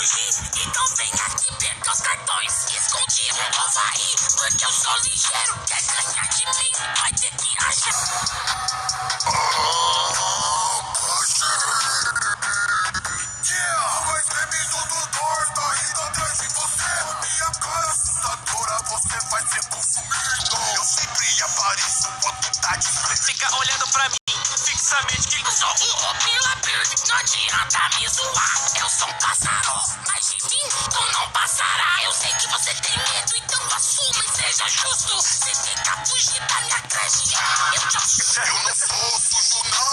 fugir, então vem aqui pegar os cartões. Escondido no Havaí, porque eu sou ligeiro. Quer ganhar de mim, vai ter que achar. Mas temido do norte, tá indo atrás de você. Minha cara assustadora, você vai ser consumido. Eu sempre apareço quando tá desprezo. Fica olhando pra mim, fixamente que Eu sou o opila, não adianta me zoar. Eu sou um pássaro, mas de mim tu não passará. Eu sei que você tem medo, então assuma e seja justo. Você tenta fugir da minha creche, eu te assusto. Eu não sou sujo, não.